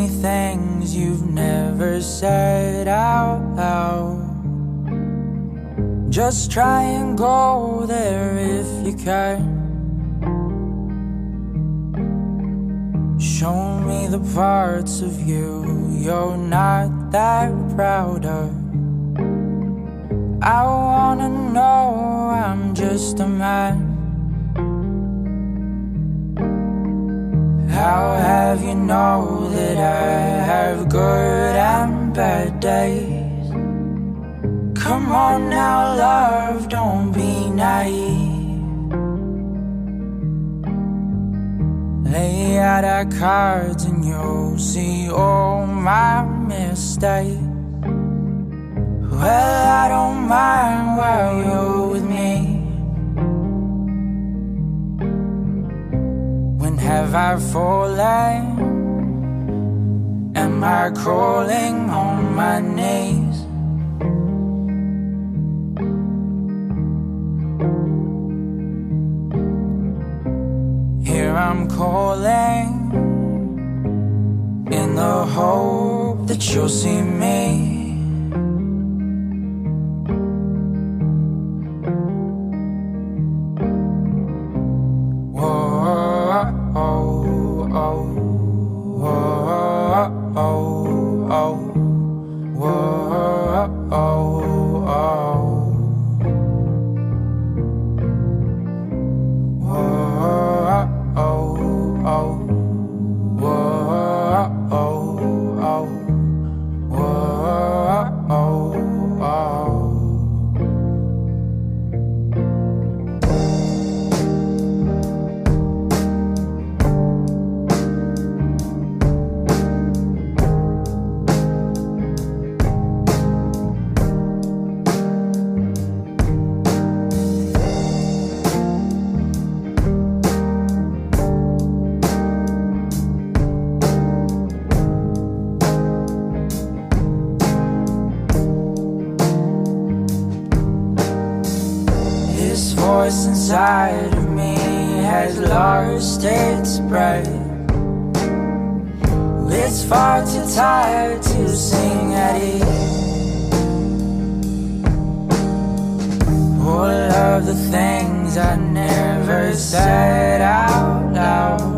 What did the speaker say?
me things you've never said out loud. Just try and go there if you can. Show me the parts of you you're not that proud of. I wanna know I'm just a man. How have you know that I have good and bad days? Come on now, love, don't be naive. Lay out our cards and you'll see all my mistakes. Well, I don't mind while you're with me. When have I fallen? Am I crawling on my knees? Here I'm calling in the hope that you'll see me. Voice inside of me has lost its breath. It's far too tired to sing at ease. All of the things I never said out loud.